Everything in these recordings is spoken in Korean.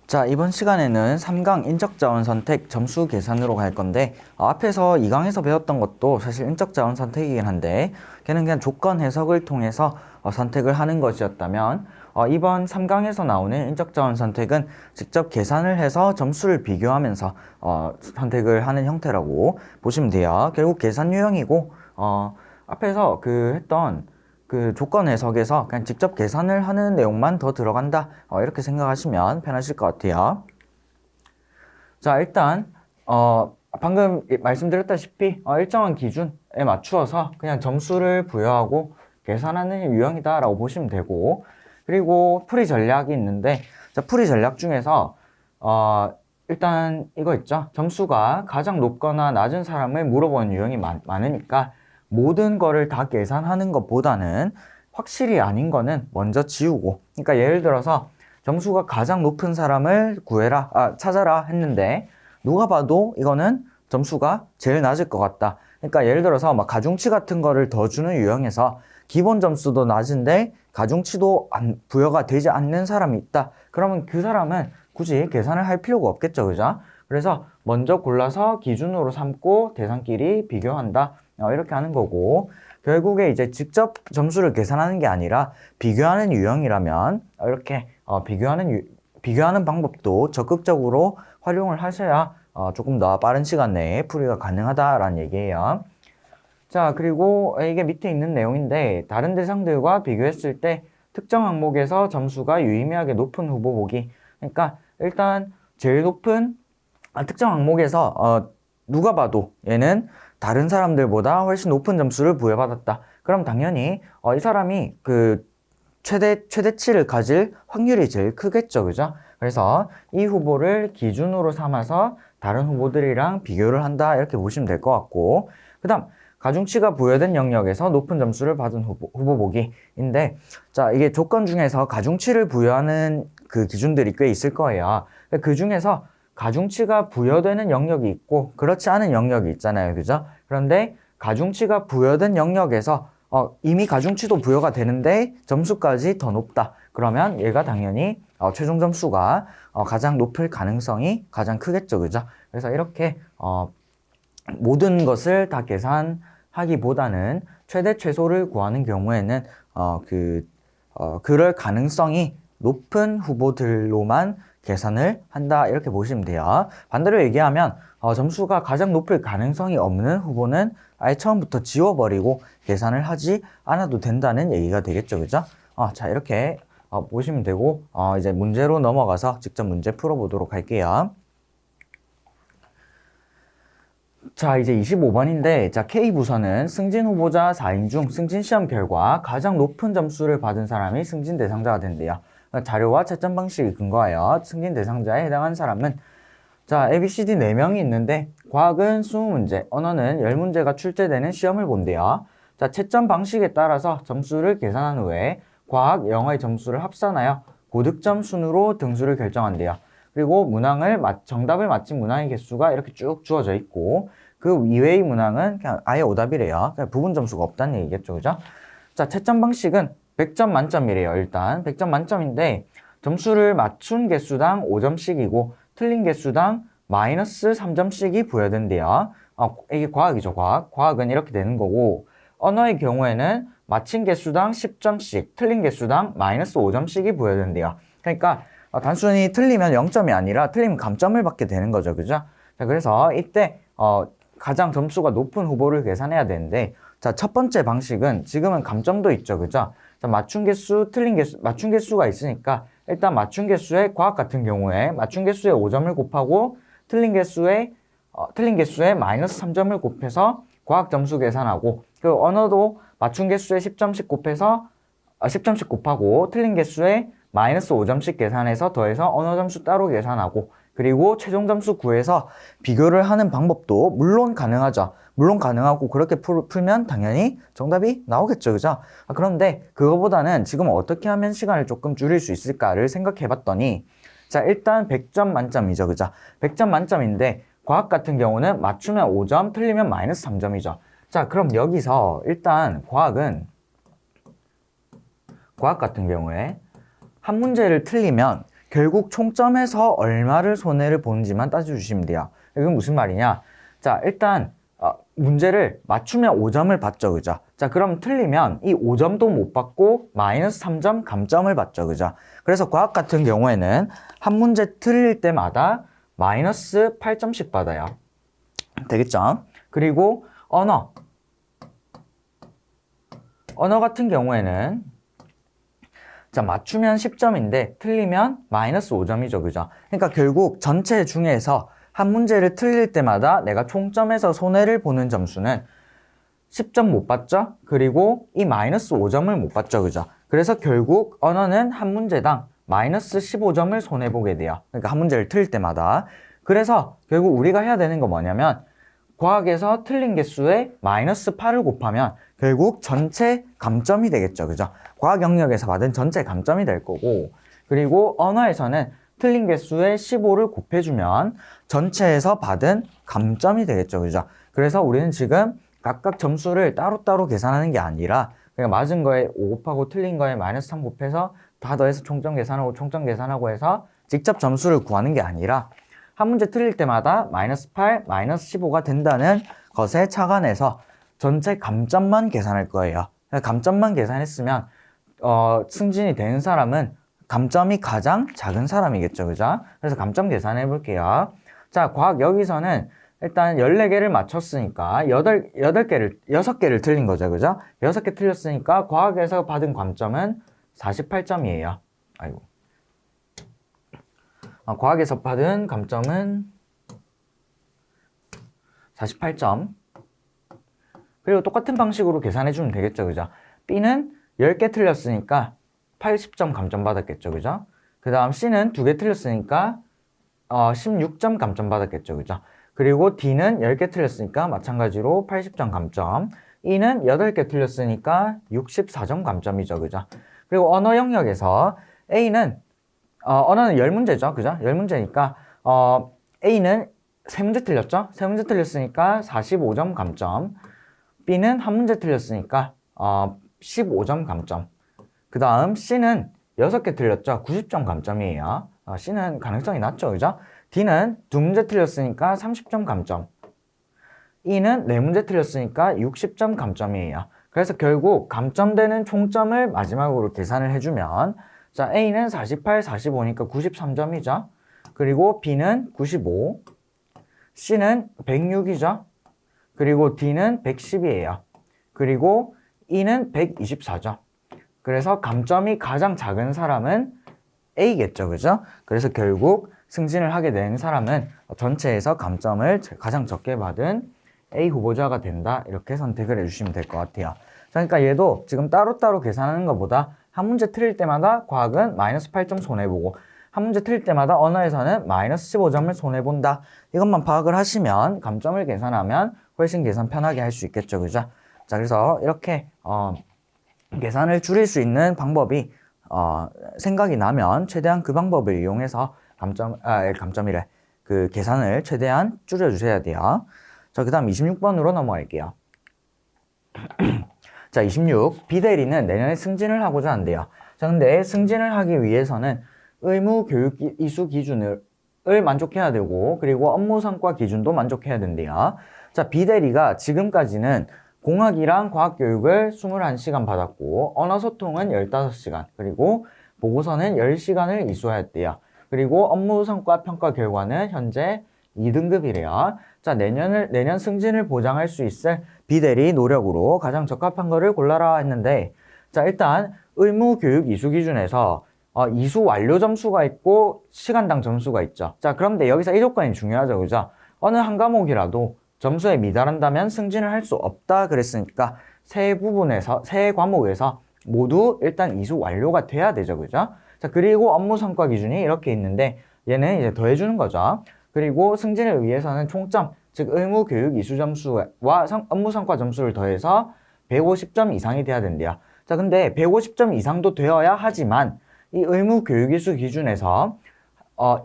자, 이번 시간에는 3강 인적자원 선택 점수 계산으로 갈 건데 앞에서 2강에서 배웠던 것도 사실 인적자원 선택이긴 한데 걔는 그냥 조건 해석을 통해서 선택을 하는 것이었다면 이번 3강에서 나오는 인적자원 선택은 직접 계산을 해서 점수를 비교하면서 선택을 하는 형태라고 보시면 돼요. 결국 계산 유형이고 앞에서 했던 조건 해석에서 그냥 직접 계산을 하는 내용만 더 들어간다. 이렇게 생각하시면 편하실 것 같아요. 자, 일단, 방금 말씀드렸다시피, 일정한 기준에 맞추어서 그냥 점수를 부여하고 계산하는 유형이다라고 보시면 되고, 그리고 풀이 전략이 있는데, 자, 풀이 전략 중에서, 일단 이거 있죠. 점수가 가장 높거나 낮은 사람을 물어보는 유형이 많으니까, 모든 거를 다 계산하는 것보다는 확실히 아닌 거는 먼저 지우고, 그러니까 예를 들어서 점수가 가장 높은 사람을 찾아라 했는데 누가 봐도 이거는 점수가 제일 낮을 것 같다. 그러니까 예를 들어서 막 가중치 같은 거를 더 주는 유형에서 기본 점수도 낮은데 가중치도 부여가 되지 않는 사람이 있다. 그러면 그 사람은 굳이 계산을 할 필요가 없겠죠, 그죠? 그래서 먼저 골라서 기준으로 삼고 대상끼리 비교한다. 이렇게 하는 거고, 결국에 이제 직접 점수를 계산하는 게 아니라 비교하는 유형이라면 이렇게 비교하는 방법도 적극적으로 활용을 하셔야 조금 더 빠른 시간 내에 풀이가 가능하다라는 얘기예요. 자, 그리고 이게 밑에 있는 내용인데 다른 대상들과 비교했을 때 특정 항목에서 점수가 유의미하게 높은 후보 보기. 그러니까 일단 제일 높은 특정 항목에서 누가 봐도 얘는 다른 사람들보다 훨씬 높은 점수를 부여받았다. 그럼 당연히 이 사람이 최대치를 가질 확률이 제일 크겠죠, 그죠? 그래서 이 후보를 기준으로 삼아서 다른 후보들이랑 비교를 한다, 이렇게 보시면 될 것 같고, 그 다음 가중치가 부여된 영역에서 높은 점수를 받은 후보 보기인데, 자, 이게 조건 중에서 가중치를 부여하는 기준들이 꽤 있을 거예요. 그 중에서 가중치가 부여되는 영역이 있고 그렇지 않은 영역이 있잖아요, 그죠? 그런데 가중치가 부여된 영역에서 이미 가중치도 부여가 되는데 점수까지 더 높다. 그러면 얘가 당연히 최종 점수가 가장 높을 가능성이 가장 크겠죠, 그죠? 그래서 이렇게 모든 것을 다 계산하기보다는 최대 최소를 구하는 경우에는 그럴 가능성이 높은 후보들로만 계산을 한다, 이렇게 보시면 돼요. 반대로 얘기하면 점수가 가장 높을 가능성이 없는 후보는 아예 처음부터 지워버리고 계산을 하지 않아도 된다는 얘기가 되겠죠, 그죠? 자, 이렇게 보시면 되고 이제 문제로 넘어가서 직접 문제 풀어보도록 할게요. 자, 이제 25번인데, 자, K부서는 승진 후보자 4인 중 승진 시험 결과 가장 높은 점수를 받은 사람이 승진 대상자가 된대요. 자료와 채점 방식에 근거하여 승진 대상자에 해당하는 사람은, 자, ABCD 4명이 있는데 과학은 20문제, 언어는 10문제가 출제되는 시험을 본대요. 자, 채점 방식에 따라서 점수를 계산한 후에 과학, 영어의 점수를 합산하여 고득점 순으로 등수를 결정한대요. 그리고 정답을 맞힌 문항의 개수가 이렇게 쭉 주어져 있고, 그 이외의 문항은 그냥 아예 오답이래요. 그냥 부분 점수가 없다는 얘기겠죠, 그죠? 자, 채점 방식은 100점 만점이래요. 일단 100점 만점인데 점수를 맞춘 개수당 5점씩이고 틀린 개수당 마이너스 3점씩이 부여된대요. 이게 과학이죠, 과학. 과학은 이렇게 되는 거고, 언어의 경우에는 맞힌 개수당 10점씩, 틀린 개수당 마이너스 5점씩이 부여된대요. 그러니까 단순히 틀리면 0점이 아니라 틀리면 감점을 받게 되는 거죠, 그죠? 자, 그래서 이때 가장 점수가 높은 후보를 계산해야 되는데, 자, 첫 번째 방식은 지금은 감점도 있죠, 그죠? 자, 맞춘 개수, 틀린 개수, 맞춘 개수가 있으니까 일단 맞춘 개수에 과학 같은 경우에 맞춘 개수에 5점을 곱하고 틀린 개수에 마이너스 3점을 곱해서 과학 점수 계산하고, 그 언어도 맞춘 개수에 10점씩 곱해서 10점씩 곱하고 틀린 개수에 마이너스 5점씩 계산해서 더해서 언어 점수 따로 계산하고, 그리고 최종 점수 구해서 비교를 하는 방법도 물론 가능하죠. 물론 가능하고 그렇게 풀면 당연히 정답이 나오겠죠, 그죠? 그런데 그거보다는 지금 어떻게 하면 시간을 조금 줄일 수 있을까를 생각해 봤더니, 자, 일단 100점 만점이죠, 그죠? 100점 만점인데 과학 같은 경우는 맞추면 5점, 틀리면 마이너스 3점이죠. 자, 그럼 여기서 일단 과학 같은 경우에 한 문제를 틀리면 결국 총점에서 얼마를 손해를 보는지만 따져주시면 돼요. 이건 무슨 말이냐? 자, 일단 문제를 맞추면 5점을 받죠, 그죠? 자, 그럼 틀리면 이 5점도 못 받고 마이너스 3점 감점을 받죠, 그죠? 그래서 과학 같은 경우에는 한 문제 틀릴 때마다 마이너스 8점씩 받아요. 되겠죠? 그리고 언어 같은 경우에는 자, 맞추면 10점인데 틀리면 마이너스 5점이죠, 그죠? 그러니까 결국 전체 중에서 한 문제를 틀릴 때마다 내가 총점에서 손해를 보는 점수는 10점 못 받죠? 그리고 이 마이너스 5점을 못 받죠, 그죠? 그래서 결국 언어는 한 문제당 마이너스 15점을 손해보게 돼요. 그러니까 한 문제를 틀릴 때마다. 그래서 결국 우리가 해야 되는 거 뭐냐면 과학에서 틀린 개수에 마이너스 8을 곱하면 결국 전체 감점이 되겠죠, 그죠? 과학 영역에서 받은 전체 감점이 될 거고, 그리고 언어에서는 틀린 개수에 15를 곱해주면 전체에서 받은 감점이 되겠죠, 그죠? 그래서 우리는 지금 각각 점수를 따로따로 계산하는 게 아니라 그냥 맞은 거에 5 곱하고 틀린 거에 마이너스 3 곱해서 다 더해서 총점 계산하고 총점 계산하고 해서 직접 점수를 구하는 게 아니라 한 문제 틀릴 때마다 마이너스 8, 마이너스 15가 된다는 것에 착안해서 전체 감점만 계산할 거예요. 감점만 계산했으면 승진이 되는 사람은 감점이 가장 작은 사람이겠죠, 그죠? 그래서 감점 계산해 볼게요. 자, 과학 여기서는 일단 14개를 맞췄으니까 6개를 틀린 거죠, 그죠? 6개 틀렸으니까 과학에서 받은 감점은 48점이에요. 아이고. 과학에서 받은 감점은 48점. 그리고 똑같은 방식으로 계산해주면 되겠죠, 그죠? B는 10개 틀렸으니까 80점 감점 받았겠죠, 그죠? 그 다음 C는 2개 틀렸으니까 16점 감점 받았겠죠, 그죠? 그리고 D는 10개 틀렸으니까 마찬가지로 80점 감점. E는 8개 틀렸으니까 64점 감점이죠, 그죠? 그리고 언어 영역에서 A는 언어는 10문제죠, 그죠? 10문제니까 A는 3문제 틀렸죠? 3문제 틀렸으니까 45점 감점. B는 1문제 틀렸으니까 15점 감점. 그 다음 C는 6개 틀렸죠? 90점 감점이에요. C는 가능성이 낮죠, 그죠? D는 2문제 틀렸으니까 30점 감점. E는 4문제 틀렸으니까 60점 감점이에요. 그래서 결국 감점되는 총점을 마지막으로 계산을 해주면 자, A는 48, 45니까 93점이죠. 그리고 B는 95, C는 106이죠. 그리고 D는 110이에요. 그리고 E는 124죠. 그래서 감점이 가장 작은 사람은 A겠죠, 그죠? 그래서 결국 승진을 하게 된 사람은 전체에서 감점을 가장 적게 받은 A 후보자가 된다. 이렇게 선택을 해주시면 될 것 같아요. 자, 그러니까 얘도 지금 따로따로 계산하는 것보다 한 문제 틀릴 때마다 과학은 마이너스 8점 손해보고 한 문제 틀릴 때마다 언어에서는 마이너스 15점을 손해본다. 이것만 파악을 하시면 감점을 계산하면 훨씬 계산 편하게 할 수 있겠죠, 그죠? 자, 그래서 이렇게 계산을 줄일 수 있는 방법이 생각이 나면 최대한 그 방법을 이용해서 그 계산을 최대한 줄여주셔야 돼요. 자, 그 다음 26번으로 넘어갈게요. 자, 26. 비대리는 내년에 승진을 하고자 한대요. 자, 근데 승진을 하기 위해서는 의무 교육 이수 기준을 만족해야 되고, 그리고 업무 성과 기준도 만족해야 된대요. 자, 비대리가 지금까지는 공학이랑 과학교육을 21시간 받았고, 언어 소통은 15시간, 그리고 보고서는 10시간을 이수하였대요. 그리고 업무 성과 평가 결과는 현재 2등급이래요. 자, 내년 승진을 보장할 수 있을 비대리 노력으로 가장 적합한 거를 골라라 했는데, 자, 일단 의무 교육 이수 기준에서 이수 완료 점수가 있고 시간당 점수가 있죠. 자, 그런데 여기서 이 조건이 중요하죠, 그죠? 어느 한 과목이라도 점수에 미달한다면 승진을 할 수 없다 그랬으니까 세 과목에서 모두 일단 이수 완료가 돼야 되죠, 그죠? 자, 그리고 업무 성과 기준이 이렇게 있는데 얘는 이제 더해주는 거죠. 그리고 승진을 위해서는 총점, 즉 의무 교육 이수 점수와 업무 성과 점수를 더해서 150점 이상이 돼야 된대요. 자, 근데 150점 이상도 되어야 하지만 이 의무 교육 이수 기준에서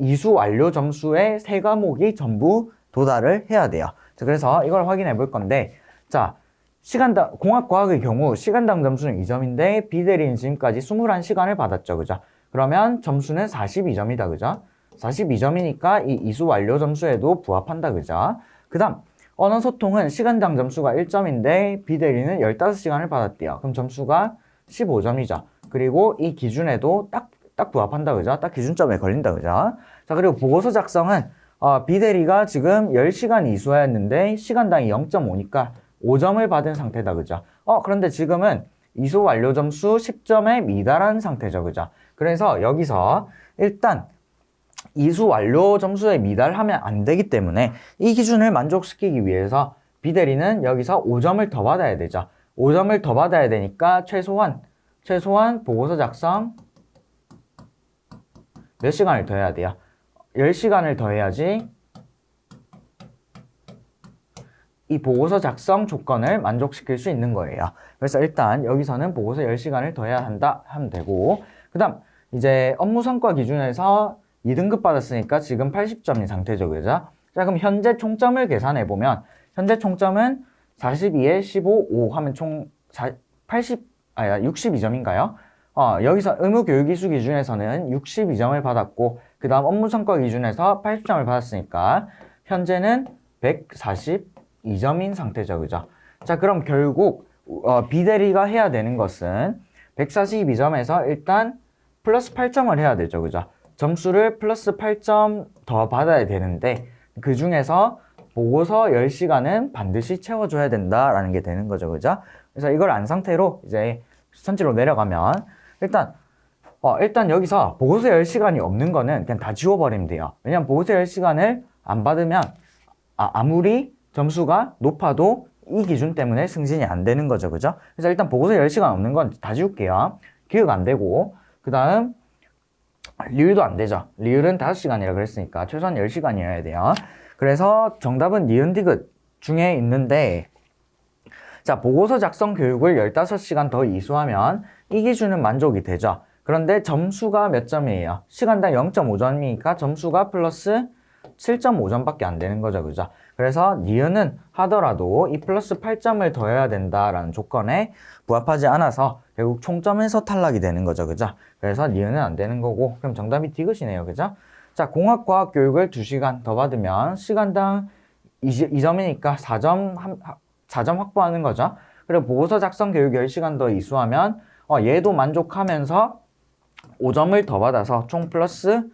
이수 완료 점수의 세 과목이 전부 도달을 해야 돼요. 자, 그래서 이걸 확인해 볼 건데, 자, 공학과학의 경우 시간당 점수는 2점인데 비대리는 지금까지 21시간을 받았죠, 그죠? 그러면 점수는 42점이다. 그죠? 42점이니까 이 이수 완료 점수에도 부합한다. 그죠? 그 다음 언어소통은 시간당 점수가 1점인데 비대리는 15시간을 받았대요. 그럼 점수가 15점이죠. 그리고 이 기준에도 딱 부합한다. 그죠? 딱 기준점에 걸린다. 그죠? 자, 그리고 보고서 작성은 비대리가 지금 10시간 이수하였는데 시간당이 0.5니까 5점을 받은 상태다. 그죠? 그런데 지금은 이수 완료 점수 10점에 미달한 상태죠. 그죠? 그래서 여기서 일단 이수 완료 점수에 미달하면 안 되기 때문에 이 기준을 만족시키기 위해서 비대리는 여기서 5점을 더 받아야 되죠. 5점을 더 받아야 되니까 최소한 보고서 작성 몇 시간을 더 해야 돼요? 10시간을 더 해야지 이 보고서 작성 조건을 만족시킬 수 있는 거예요. 그래서 일단 여기서는 보고서 10시간을 더 해야 한다 하면 되고, 그 다음 이제 업무 성과 기준에서 2등급 받았으니까 지금 80점인 상태죠. 그죠? 자, 그럼 현재 총점을 계산해 보면 현재 총점은 42에 15, 5 하면 총 62점인가요? 여기서 의무교육이수 기준에서는 62점을 받았고, 그 다음 업무성과 기준에서 80점을 받았으니까 현재는 142점인 상태죠. 그죠? 자, 그럼 결국 비대리가 해야 되는 것은 142점에서 일단 플러스 8점을 해야 되죠. 그죠? 점수를 플러스 8점 더 받아야 되는데 그 중에서 보고서 10시간은 반드시 채워줘야 된다라는 게 되는 거죠. 그죠? 그래서 이걸 안 상태로 이제 선지로 내려가면 일단 여기서 보고서 10시간이 없는 거는 그냥 다 지워버리면 돼요. 왜냐면 보고서 10시간을 안 받으면 아무리 점수가 높아도 이 기준 때문에 승진이 안 되는 거죠. 그죠? 그래서 일단 보고서 10시간 없는 건 다 지울게요. 기억 안 되고, 그 다음 리을도 안 되죠. 리을은 5시간이라 그랬으니까 최소한 10시간이어야 돼요. 그래서 정답은 니은 디귿 중에 있는데, 자, 보고서 작성 교육을 15시간 더 이수하면 이 기준은 만족이 되죠. 그런데 점수가 몇 점이에요? 시간당 0.5점이니까 점수가 플러스 7.5점밖에 안 되는 거죠. 그죠? 그래서 니은은 하더라도 이 플러스 8점을 더해야 된다라는 조건에 부합하지 않아서 결국 총점에서 탈락이 되는 거죠. 그죠? 그래서 니은은 안 되는 거고, 그럼 정답이 디귿이네요. 그죠? 자, 공학과학 교육을 2시간 더 받으면 시간당 2점이니까 4점 확보하는 거죠. 그리고 보고서 작성 교육 10시간 더 이수하면 얘도 만족하면서 5점을 더 받아서 총 플러스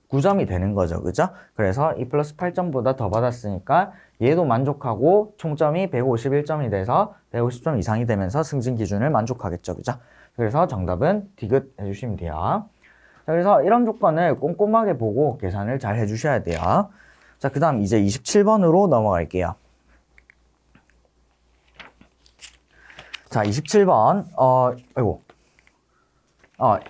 9점이 되는 거죠. 그죠? 그래서 이 플러스 8점보다 더 받았으니까 얘도 만족하고 총점이 151점이 돼서 150점 이상이 되면서 승진 기준을 만족하겠죠. 그죠? 그래서 정답은 디귿 해주시면 돼요. 자, 그래서 이런 조건을 꼼꼼하게 보고 계산을 잘 해주셔야 돼요. 자, 그 다음 이제 27번으로 넘어갈게요. 자, 27번,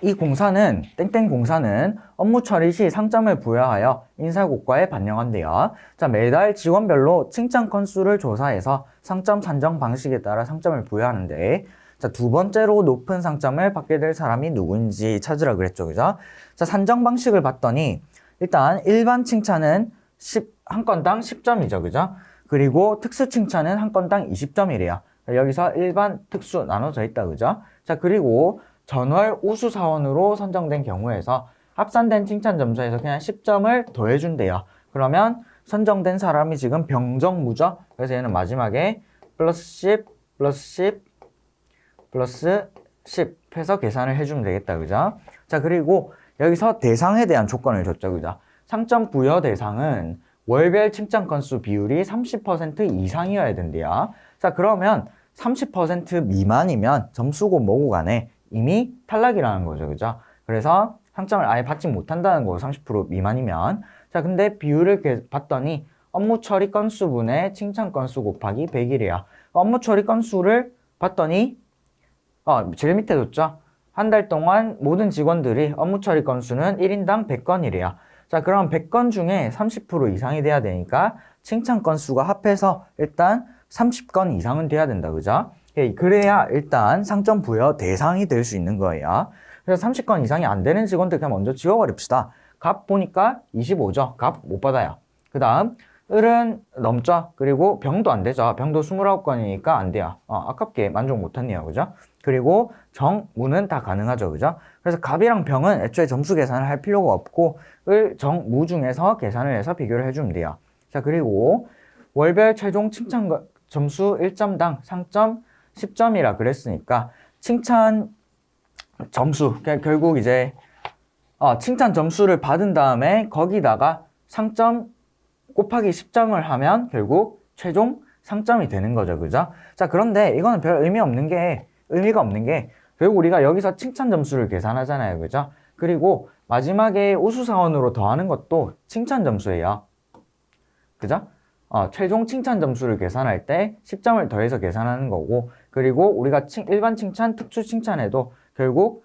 이 공사는, 땡땡 공사는 업무 처리 시 상점을 부여하여 인사고과에 반영한대요. 자, 매달 직원별로 칭찬 건수를 조사해서 상점 산정 방식에 따라 상점을 부여하는데, 자, 두 번째로 높은 상점을 받게 될 사람이 누구인지 찾으라 그랬죠. 그죠? 자, 산정 방식을 봤더니, 일단 일반 칭찬은 한 건당 10점이죠. 그죠? 그리고 특수 칭찬은 한 건당 20점이래요. 여기서 일반, 특수 나눠져 있다. 그죠? 자, 그리고 전월 우수 사원으로 선정된 경우에서 합산된 칭찬 점수에서 그냥 10점을 더해준대요. 그러면 선정된 사람이 지금 병정무죠? 그래서 얘는 마지막에 플러스 10, 플러스 10, 플러스 10 해서 계산을 해주면 되겠다. 그죠? 자, 그리고 여기서 대상에 대한 조건을 줬죠. 그죠? 상점 부여 대상은 월별 칭찬 건수 비율이 30% 이상이어야 된대요. 자, 그러면 30% 미만이면 점수고 뭐고 간에 이미 탈락이라는 거죠. 그죠? 그래서 상점을 아예 받지 못한다는 거고 30% 미만이면. 자, 근데 비율을 봤더니 업무 처리 건수분의 칭찬 건수 곱하기 100이래요. 업무 처리 건수를 봤더니 제일 밑에 줬죠? 한 달 동안 모든 직원들이 업무 처리 건수는 1인당 100건이래요. 자, 그럼 100건 중에 30% 이상이 돼야 되니까 칭찬 건수가 합해서 일단 30건 이상은 돼야 된다. 그죠? 그래야 일단 상점 부여 대상이 될 수 있는 거예요. 그래서 30건 이상이 안 되는 직원들 그냥 먼저 지워버립시다. 값 보니까 25죠. 값 못 받아요. 그 다음 을은 넘죠. 그리고 병도 안 되죠. 병도 29건이니까 안 돼요. 아깝게 만족 못했네요. 그죠? 그리고 정, 무는 다 가능하죠. 그죠? 그래서 갑이랑 병은 애초에 점수 계산을 할 필요가 없고 을, 정, 무 중에서 계산을 해서 비교를 해주면 돼요. 자, 그리고 월별 최종 칭찬 점수 1점당 상점 10점이라 그랬으니까 칭찬 점수, 결국 이제 칭찬 점수를 받은 다음에 거기다가 상점 곱하기 10점을 하면 결국 최종 상점이 되는 거죠. 그죠? 자, 그런데 이거는 별 의미가 없는 게 결국 우리가 여기서 칭찬 점수를 계산하잖아요. 그죠? 그리고 마지막에 우수사원으로 더하는 것도 칭찬 점수예요. 그죠? 최종 칭찬 점수를 계산할 때 10점을 더해서 계산하는 거고, 그리고 우리가 일반 칭찬, 특수 칭찬에도 결국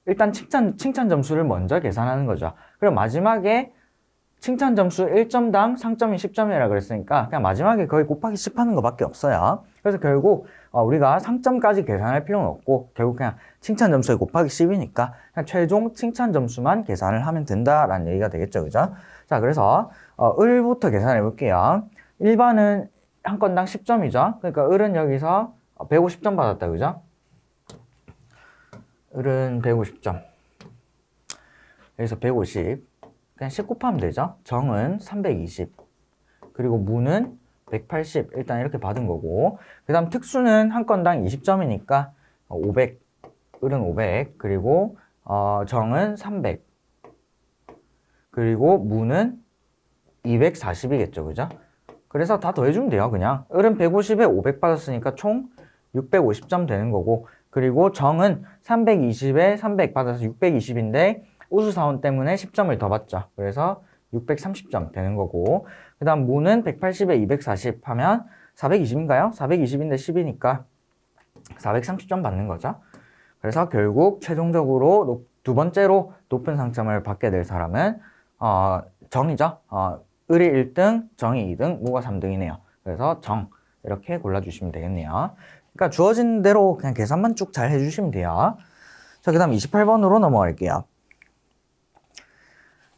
일단 칭찬 점수를 먼저 계산하는 거죠. 그리고 마지막에 칭찬 점수 1점당 상점이 10점이라 그랬으니까 그냥 마지막에 거의 곱하기 10 하는 것밖에 없어요. 그래서 결국 우리가 상점까지 계산할 필요는 없고 결국 그냥 칭찬 점수에 곱하기 10이니까 그냥 최종 칭찬 점수만 계산을 하면 된다라는 얘기가 되겠죠. 그죠? 자, 그래서 을부터 계산해 볼게요. 일반은 한 건당 10점이죠. 그러니까 을은 여기서 150점 받았다. 그죠? 을은 150점. 여기서 150. 그냥 10 곱하면 되죠. 정은 320. 그리고 무는 180. 일단 이렇게 받은 거고. 그 다음 특수는 한 건당 20점이니까 500. 을은 500. 그리고 정은 300. 그리고 무는 240이겠죠. 그죠? 그래서 다 더해주면 돼요. 그냥 을은 150에 500 받았으니까 총 650점 되는 거고, 그리고 정은 320에 300 받아서 620인데 우수사원 때문에 10점을 더 받죠. 그래서 630점 되는 거고, 그 다음 무는 180에 240 하면 420인가요? 420인데 10이니까 430점 받는 거죠. 그래서 결국 최종적으로 두 번째로 높은 상점을 받게 될 사람은 정이죠. 을이 1등, 정이 2등, 무가 3등이네요. 그래서 정 이렇게 골라주시면 되겠네요. 그러니까 주어진 대로 그냥 계산만 쭉 잘 해주시면 돼요. 자, 그 다음 28번으로 넘어갈게요.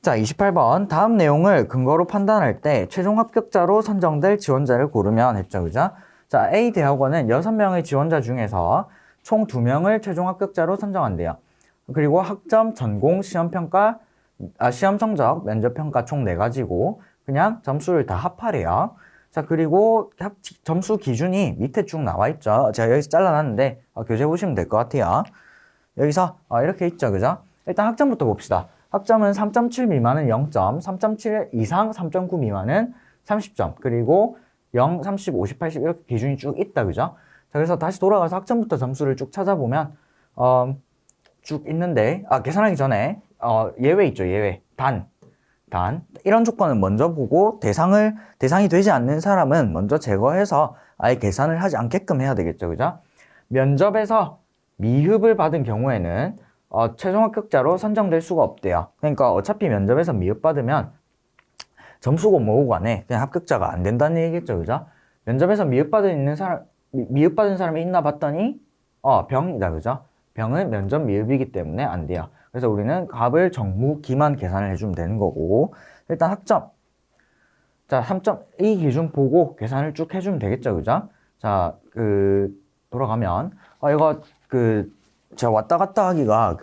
자, 28번. 다음 내용을 근거로 판단할 때 최종 합격자로 선정될 지원자를 고르면 했죠. 그죠? 자, A 대학원은 6명의 지원자 중에서 총 2명을 최종 합격자로 선정한대요. 그리고 학점, 전공, 시험평가, 시험 성적, 면접평가 총 4가지고 그냥 점수를 다 합하래요. 자, 그리고 점수 기준이 밑에 쭉 나와 있죠. 제가 여기서 잘라놨는데 교재 보시면 될 것 같아요. 여기서 이렇게 있죠. 그죠? 일단 학점부터 봅시다. 학점은 3.7 미만은 0점, 3.7 이상 3.9 미만은 30점, 그리고 0, 30, 50, 80 이렇게 기준이 쭉 있다. 그죠? 자, 그래서 다시 돌아가서 학점부터 점수를 쭉 찾아보면 쭉 있는데 계산하기 전에 예외 있죠. 예외. 단 이런 조건은 먼저 보고 대상이 되지 않는 사람은 먼저 제거해서 아예 계산을 하지 않게끔 해야 되겠죠. 그죠? 면접에서 미흡을 받은 경우에는 최종 합격자로 선정될 수가 없대요. 그러니까 어차피 면접에서 미흡 받으면 점수고 뭐고 간에 그냥 합격자가 안 된다는 얘기겠죠. 그죠? 면접에서 미흡 받은 사람이 있나 봤더니 병이다. 그죠? 병은 면접 미흡이기 때문에 안 돼요. 그래서 우리는 갑을 정무 기만 계산을 해주면 되는 거고, 일단 학점. 자, 3점 이 기준 보고 계산을 쭉 해주면 되겠죠. 그죠? 자, 돌아가면 이거 제가 왔다 갔다 하기가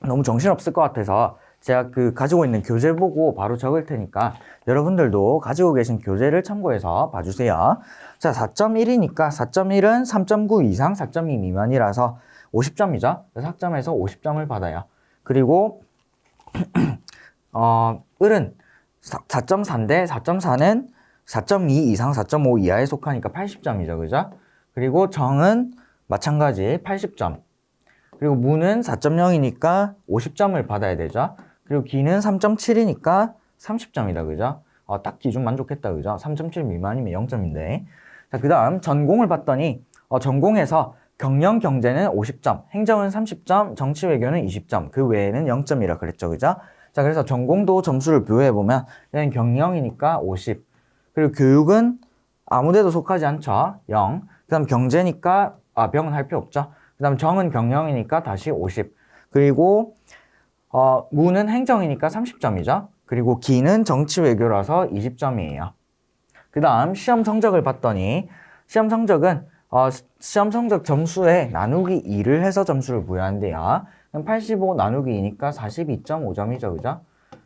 너무 정신없을 것 같아서 제가 가지고 있는 교재 보고 바로 적을 테니까 여러분들도 가지고 계신 교재를 참고해서 봐주세요. 자, 4.1이니까 4.1은 3.9 이상 4.2 미만이라서 50점이죠. 그래서 학점에서 50점을 받아요. 그리고 을은 4.4인데 4.4는 4.2 이상 4.5 이하에 속하니까 80점이죠. 그죠? 그리고 정은 마찬가지 80점. 그리고 무는 4.0이니까 50점을 받아야 되죠. 그리고 기는 3.7이니까 30점이다. 그죠? 딱 기준 만족했다. 그죠? 3.7 미만이면 0점인데. 자, 그 다음 전공을 봤더니 전공에서 경영 경제는 50점, 행정은 30점, 정치 외교는 20점, 그 외에는 0점이라 그랬죠. 그죠? 자, 그래서 전공도 점수를 비교해보면 얘는 경영이니까 50. 그리고 교육은 아무데도 속하지 않죠. 0. 그 다음 경제니까 병은 할 필요 없죠. 그 다음 정은 경영이니까 다시 50. 그리고 무는 행정이니까 30점이죠. 그리고 기는 정치 외교라서 20점이에요. 그 다음 시험 성적을 봤더니 시험 성적은 시험 성적 점수에 나누기 2를 해서 점수를 부여한대요. 85 나누기 2니까 42.5점이죠. 그죠?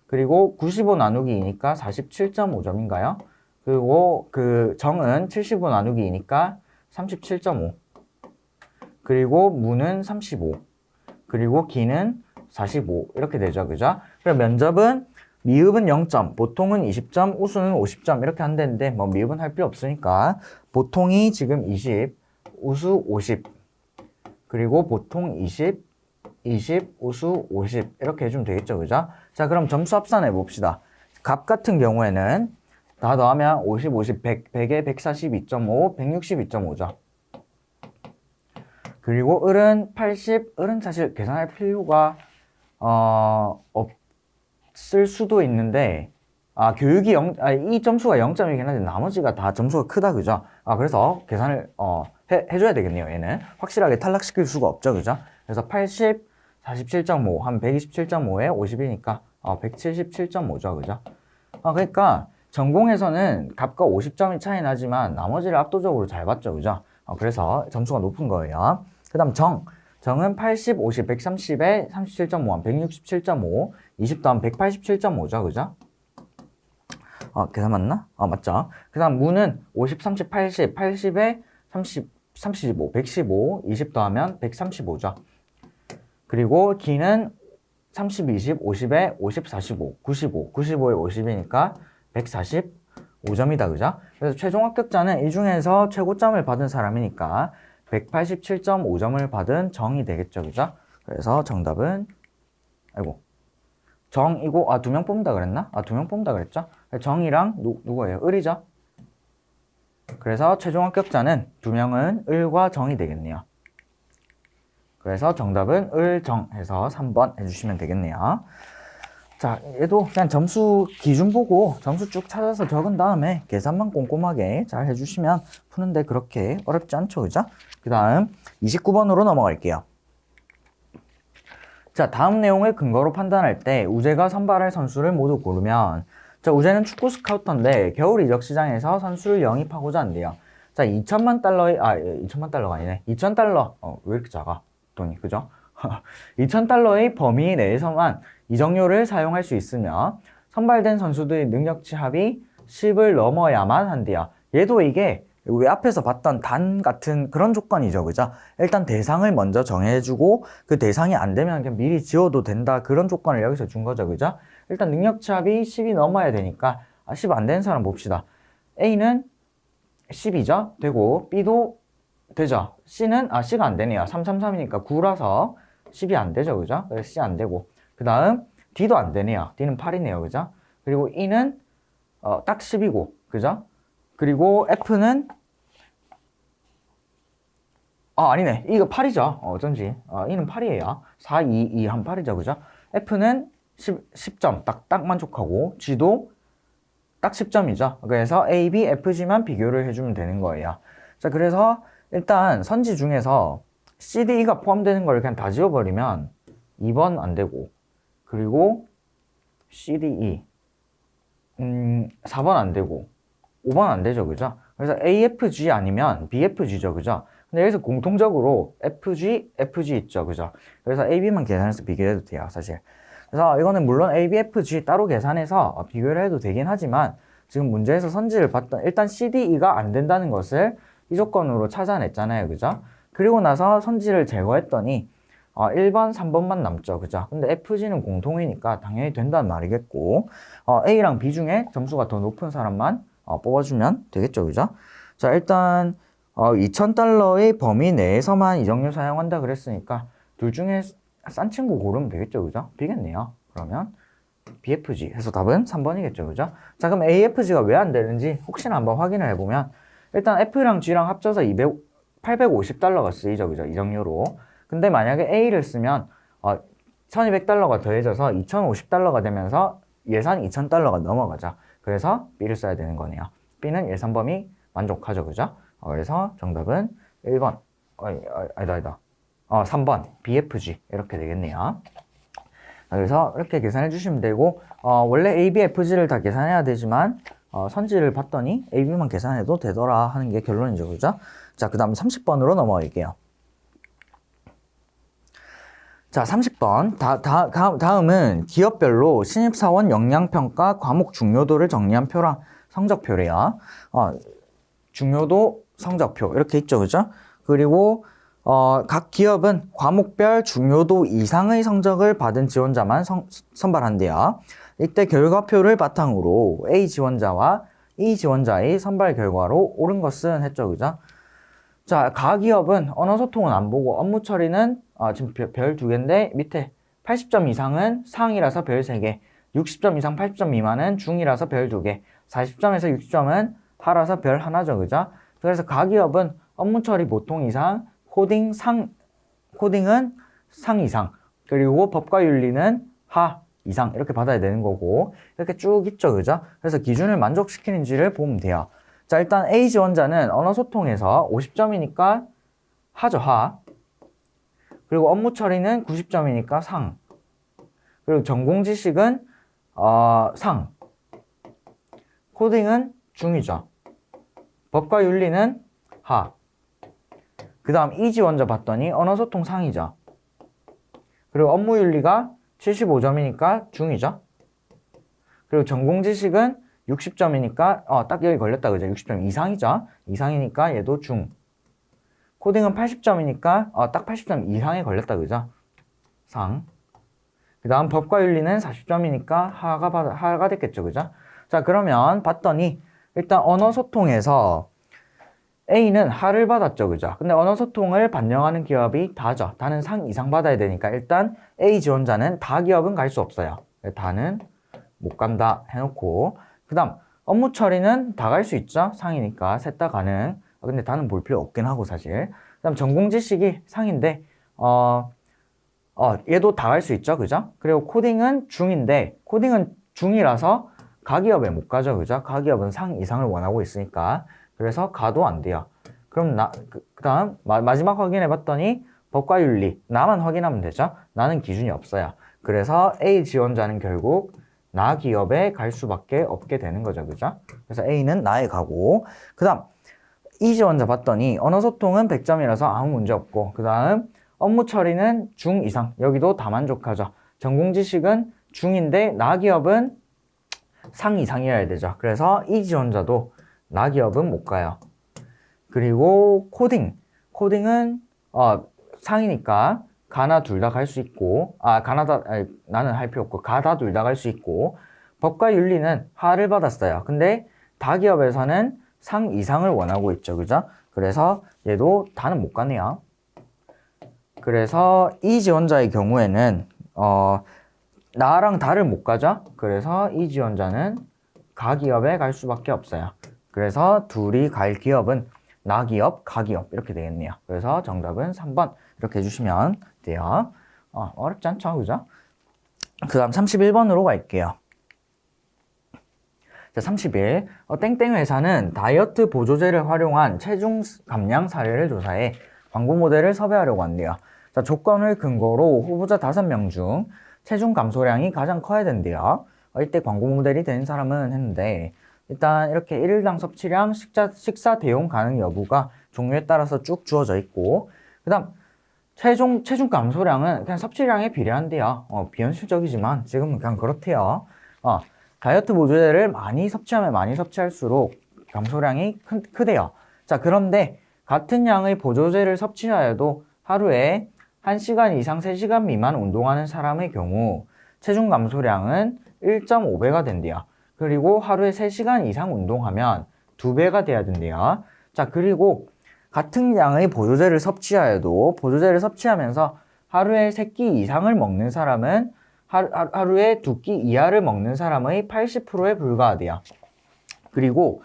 그리고 95 나누기 2니까 47.5점인가요? 그리고 그 정은 75 나누기 2니까 37.5. 그리고 무는 35. 그리고 기는 45. 이렇게 되죠. 그죠? 그럼 면접은 미흡은 0점, 보통은 20점, 우수는 50점 이렇게 한다는데 뭐 미흡은 할 필요 없으니까 보통이 지금 20, 우수 50, 그리고 보통 20, 20, 우수 50 이렇게 해주면 되겠죠. 그죠? 자, 그럼 점수 합산해 봅시다. 갑 같은 경우에는 다 더하면 50, 50, 100, 100에 142.5, 162.5죠. 그리고 을은 80, 을은 사실 계산할 필요가 없을 수도 있는데 교육이 이 점수가 0점이긴 한데 나머지가 다 점수가 크다. 그죠? 그래서 계산을 해줘야 되겠네요. 얘는 확실하게 탈락시킬 수가 없죠. 그죠? 그래서 80, 47.5, 한 127.5에 50이니까 177.5죠. 그죠? 그러니까 전공에서는 갑과 50점이 차이 나지만 나머지를 압도적으로 잘 봤죠. 그죠? 그래서 점수가 높은 거예요. 그 다음 정은 80, 50, 130에 37.5, 한 167.5, 20 더하면 187.5죠. 그죠? 계산 맞나? 맞죠? 그 다음 무는 50, 30, 80, 80에 30, 35, 115, 20 더하면 135죠. 그리고 기는 30, 20, 50에 50, 45, 95, 95에 50이니까 145점이다. 그죠? 그래서 최종 합격자는 이 중에서 최고점을 받은 사람이니까 187.5점을 받은 정이 되겠죠. 그죠? 그래서 정답은 정이고 두 명 뽑는다 그랬나? 두 명 뽑는다 그랬죠? 정이랑 누구예요? 을이죠? 그래서 최종 합격자는 두 명은 을과 정이 되겠네요. 그래서 정답은 을, 정 해서 3번 해주시면 되겠네요. 자, 얘도 그냥 점수 기준 보고 점수 쭉 찾아서 적은 다음에 계산만 꼼꼼하게 잘 해주시면 푸는데 그렇게 어렵지 않죠. 그죠? 그 다음 29번으로 넘어갈게요. 자, 다음 내용을 근거로 판단할 때 우재가 선발할 선수를 모두 고르면 자, 우재는 축구 스카우터인데 겨울 이적 시장에서 선수를 영입하고자 한대요. 자, 2천만 달러의 2천만 달러가 아니네. 2,000달러. 왜 이렇게 작아? 돈이. 그죠? 2,000달러의 범위 내에서만 이적료를 사용할 수 있으며 선발된 선수들의 능력치 합이 10을 넘어야만 한대요. 얘도 이게 우리 앞에서 봤던 단 같은 그런 조건이죠. 그죠? 일단 대상을 먼저 정해주고 그 대상이 안 되면 그냥 미리 지워도 된다. 그런 조건을 여기서 준 거죠. 그죠? 일단 능력치 합이 10이 넘어야 되니까 10 안 되는 사람 봅시다. A는 10이죠? 되고 B도 되죠? C는 C가 안 되네요. 333이니까 9라서 10이 안 되죠. 그죠? 그래서 C 안 되고 그 다음 D도 안 되네요. D는 8이네요. 그죠? 그리고 E는 딱 10이고 그죠? 그리고 F는 아니네. 이거 8이죠. 어쩐지. E는 8이에요. 4, 2, 2 한 8이죠. 그죠? F는 10점 딱 만족하고 G도 딱 10점이죠. 그래서 A, B, F, G만 비교를 해주면 되는 거예요. 자, 그래서 일단 선지 중에서 C, D, E가 포함되는 걸 그냥 다 지워버리면 2번 안 되고 그리고 C, D, E 4번 안 되고 5번 안 되죠. 그죠? 그래서 A, F, G 아니면 B, F, G죠. 그죠? 근데 여기서 공통적으로 F, G, F, G 있죠. 그죠? 그래서 A, B만 계산해서 비교해도 돼요. 사실. 그래서 이거는 물론 A, B, F, G 따로 계산해서 비교를 해도 되긴 하지만 지금 문제에서 선지를 봤던 일단 C, D, E가 안 된다는 것을 이 조건으로 찾아냈잖아요. 그죠? 그리고 나서 선지를 제거했더니 1번, 3번만 남죠. 그죠? 근데 F, G는 공통이니까 당연히 된다는 말이겠고 A랑 B 중에 점수가 더 높은 사람만 뽑아주면 되겠죠. 그죠? 자, 일단 2,000달러의 범위 내에서만 이적료 사용한다 그랬으니까 둘 중에 싼 친구 고르면 되겠죠. 그죠? B겠네요. 그러면 BFG 해서 답은 3번이겠죠. 그죠? 자, 그럼 AFG가 왜 안 되는지 혹시나 한번 확인을 해보면 일단 F랑 G랑 합쳐서 850달러가 쓰이죠. 그죠? 이적료로. 근데 만약에 A를 쓰면 1200달러가 더해져서 2050달러가 되면서 예산 2000달러가 넘어가죠. 그래서 B를 써야 되는 거네요. B는 예산 범위 만족하죠. 그죠? 그래서 정답은 1번 아니다 3번 BFG 이렇게 되겠네요. 그래서 이렇게 계산해 주시면 되고, 원래 A, B, F, G를 다 계산해야 되지만, 선지를 봤더니 A, B만 계산해도 되더라 하는 게 결론이죠. 그죠? 자, 그 다음 30번으로 넘어갈게요. 자, 30번. 다음은 기업별로 신입사원 역량평가 과목 중요도를 정리한 표랑 성적표래요. 중요도, 성적표. 이렇게 있죠. 그죠? 그리고, 각 기업은 과목별 중요도 이상의 성적을 받은 지원자만 선발한대요. 이때 결과표를 바탕으로 A 지원자와 E 지원자의 선발 결과로 옳은 것은 했죠. 그죠? 자, 가기업은 언어소통은 안 보고 업무 처리는 지금 별 2개인데 밑에 80점 이상은 상이라서 별 3개, 60점 이상 80점 미만은 중이라서 별 2개, 40점에서 60점은 하라서 별 1죠. 그죠? 그래서 가기업은 업무 처리 보통 이상, 코딩은 상 이상, 그리고 법과 윤리는 하 이상 이렇게 받아야 되는 거고 이렇게 쭉 있죠. 그죠? 그래서 기준을 만족시키는지를 보면 돼요. 자, 일단 A 지원자는 언어소통에서 50점이니까 하죠, 하. 그리고 업무 처리는 90점이니까 상. 그리고 전공 지식은 상. 코딩은 중이죠. 법과 윤리는 하. 그 다음 E 지원자 봤더니 언어소통 상이죠. 그리고 업무 윤리가 75점이니까 중이죠. 그리고 전공 지식은 60점이니까 딱 여기 걸렸다. 그죠? 60점 이상이죠. 이상이니까 얘도 중. 코딩은 80점이니까 딱 80점 이상에 걸렸다. 그죠? 상. 그 다음 법과 윤리는 40점이니까 하가 됐겠죠. 그죠? 자, 그러면 봤더니 일단 언어소통에서 A는 하를 받았죠. 그죠? 근데 언어소통을 반영하는 기업이 다죠. 다는 상 이상 받아야 되니까 일단 A 지원자는 다 기업은 갈 수 없어요. 다는 못 간다 해놓고 그 다음 업무 처리는 다 갈 수 있죠. 상이니까 셋 다 가능. 근데 다는 볼 필요 없긴 하고 사실. 그 다음 전공 지식이 상인데 얘도 다 갈 수 있죠. 그죠? 그리고 코딩은 중인데 코딩은 중이라서 가기업에 못 가죠. 그죠? 가기업은 상 이상을 원하고 있으니까 그래서 가도 안 돼요. 그럼 그 다음 마지막 확인해 봤더니 법과 윤리 나만 확인하면 되죠. 나는 기준이 없어요. 그래서 A 지원자는 결국 나 기업에 갈 수밖에 없게 되는 거죠. 그죠? 그래서 A는 나에 가고 그 다음 E 지원자 봤더니 언어소통은 100점이라서 아무 문제 없고 그 다음 업무 처리는 중 이상 여기도 다 만족하죠. 전공 지식은 중인데 나 기업은 상 이상이어야 되죠. 그래서 E 지원자도 나 기업은 못 가요. 그리고 코딩은 상이니까 가나 둘 다 갈 수 있고 나는 할 필요 없고 가다 둘 다 갈 수 있고 법과 윤리는 하를 받았어요. 근데 다 기업에서는 상 이상을 원하고 있죠. 그죠? 그래서 얘도 다는 못 가네요. 그래서 이 지원자의 경우에는 나랑 다를 못 가죠. 그래서 이 지원자는 가 기업에 갈 수밖에 없어요. 그래서 둘이 갈 기업은 나 기업, 가 기업 이렇게 되겠네요. 그래서 정답은 3번 이렇게 해주시면 돼요. 어렵지 않죠? 그죠? 그 다음 31번으로 갈게요. 자, 31. 땡땡 회사는 다이어트 보조제를 활용한 체중 감량 사례를 조사해 광고 모델을 섭외하려고 한대요. 자, 조건을 근거로 후보자 5명 중 체중 감소량이 가장 커야 된대요. 이때 광고 모델이 되는 사람은 했는데 일단 이렇게 1일당 섭취량, 식사 대용 가능 여부가 종류에 따라서 쭉 주어져 있고 그 다음 체중 감소량은 그냥 섭취량에 비례한대요. 비현실적이지만 지금은 그냥 그렇대요. 다이어트 보조제를 많이 섭취하면 많이 섭취할수록 감소량이 크대요. 자, 그런데 같은 양의 보조제를 섭취하여도 하루에 1시간 이상 3시간 미만 운동하는 사람의 경우 체중 감소량은 1.5배가 된대요. 그리고 하루에 3시간 이상 운동하면 2배가 돼야 된대요. 자, 그리고 같은 양의 보조제를 섭취하여도 보조제를 섭취하면서 하루에 3끼 이상을 먹는 사람은 하루에 2끼 이하를 먹는 사람의 80%에 불과하대요. 그리고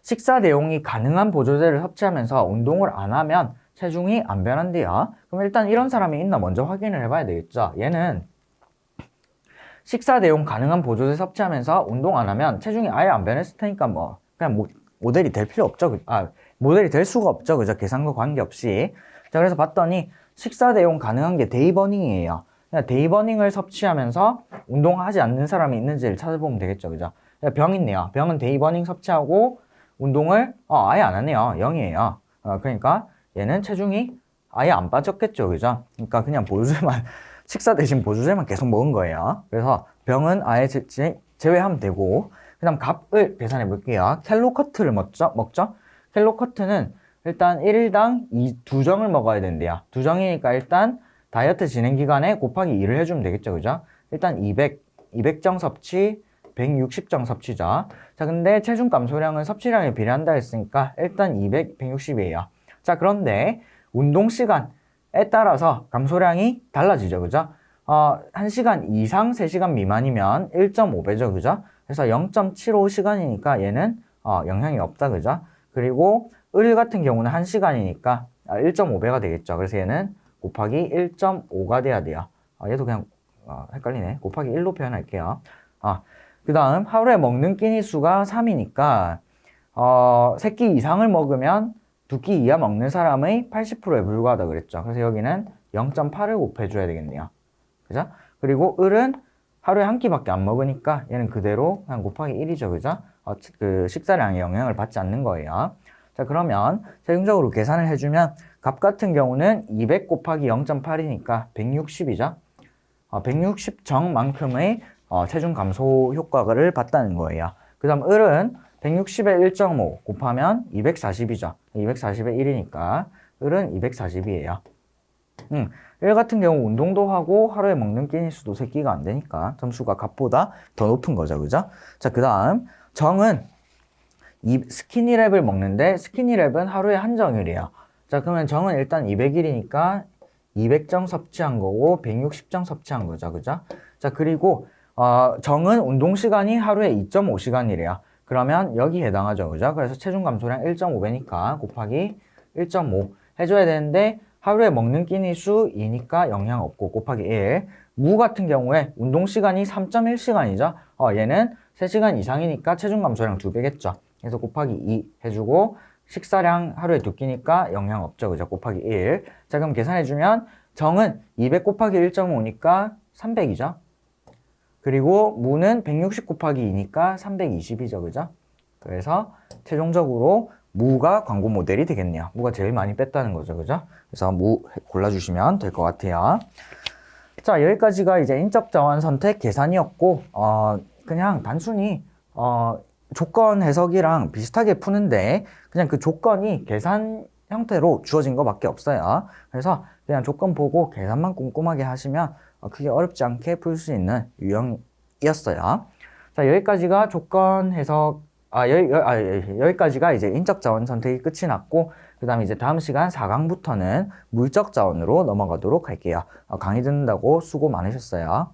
식사 내용이 가능한 보조제를 섭취하면서 운동을 안 하면 체중이 안 변한대요. 그럼 일단 이런 사람이 있나 먼저 확인을 해봐야 되겠죠. 얘는 식사 내용 가능한 보조제 섭취하면서 운동 안 하면 체중이 아예 안 변했을 테니까 그냥 모델이 될 필요 없죠. 모델이 될 수가 없죠. 그죠? 계산과 관계없이. 자, 그래서 봤더니 식사 내용 가능한 게 데이버닝이에요. 그냥 데이버닝을 섭취하면서 운동하지 않는 사람이 있는지를 찾아보면 되겠죠. 그죠? 병 있네요. 병은 데이버닝 섭취하고 운동을 아예 안 하네요. 0이에요. 그러니까 얘는 체중이 아예 안 빠졌겠죠. 그죠? 그러니까 그냥 보조제만 식사 대신 보조제만 계속 먹은 거예요. 그래서 병은 아예 제외하면 되고, 그 다음 값을 계산해 볼게요. 캘로커트를 먹죠? 캘로커트는 일단 1일당 2정을 먹어야 된대요. 2정이니까 일단 다이어트 진행 기간에 곱하기 2를 해주면 되겠죠. 그죠? 일단 200정 섭취, 160정 섭취죠. 자, 근데 체중 감소량은 섭취량에 비례한다 했으니까 일단 200, 160이에요. 자, 그런데 운동 시간에 따라서 감소량이 달라지죠. 그죠? 1시간 이상 3시간 미만이면 1.5배죠. 그죠? 그래서 0.75시간이니까 얘는 영향이 없다. 그죠? 그리고 을 같은 경우는 1시간이니까 1.5배가 되겠죠. 그래서 얘는 곱하기 1.5가 돼야 돼요. 얘도 그냥 헷갈리네. 곱하기 1로 표현할게요. 그 다음 하루에 먹는 끼니 수가 3이니까 3끼 이상을 먹으면 2끼 이하 먹는 사람의 80%에 불과하다 그랬죠. 그래서 여기는 0.8을 곱해줘야 되겠네요. 그죠? 그리고 을은 하루에 한 끼밖에 안 먹으니까 얘는 그대로 그냥 곱하기 1이죠. 그죠? 그 식사량에 영향을 받지 않는 거예요. 자, 그러면 최종적으로 계산을 해주면 값 같은 경우는 200 곱하기 0.8이니까 160이죠. 160정만큼의 체중 감소 효과를 봤다는 거예요. 그 다음 을은 160에 1.5 곱하면 240이죠. 240에 1이니까 을은 240이에요. 일 같은 경우 운동도 하고 하루에 먹는 끼니 수도 3끼가 안 되니까 점수가 값보다 더 높은 거죠. 그죠? 자, 그 다음 정은 스키니랩을 먹는데 스키니랩은 하루에 한 정이래요. 자, 그러면 정은 일단 200일이니까 200정 섭취한 거고 160정 섭취한 거죠. 그죠? 자, 그리고 정은 운동 시간이 하루에 2.5시간이래요. 그러면 여기 해당하죠. 그죠? 그래서 체중 감소량 1.5배니까 곱하기 1.5 해줘야 되는데 하루에 먹는 끼니 수 2니까 영향 없고 곱하기 1. 무 같은 경우에 운동 시간이 3.1시간이죠. 얘는 3시간 이상이니까 체중 감소량 2배겠죠. 그래서 곱하기 2 해주고 식사량 하루에 2끼니까 영향 없죠. 그죠? 곱하기 1. 자, 그럼 계산해주면 정은 200 곱하기 1.5니까 300이죠. 그리고 무는 160 곱하기 2니까 320이죠. 그죠? 그래서 최종적으로 무가 광고 모델이 되겠네요. 무가 제일 많이 뺐다는 거죠. 그죠? 그래서 무 골라주시면 될 것 같아요. 자, 여기까지가 이제 인적 자원 선택 계산이었고, 그냥 단순히, 조건 해석이랑 비슷하게 푸는데, 그냥 그 조건이 계산 형태로 주어진 것밖에 없어요. 그래서 그냥 조건 보고 계산만 꼼꼼하게 하시면 크게 어렵지 않게 풀 수 있는 유형이었어요. 자, 여기까지가 조건 해석, 여기까지가 이제 인적 자원 선택이 끝이 났고, 그 다음에 이제 다음 시간 4강부터는 물적 자원으로 넘어가도록 할게요. 강의 듣는다고 수고 많으셨어요.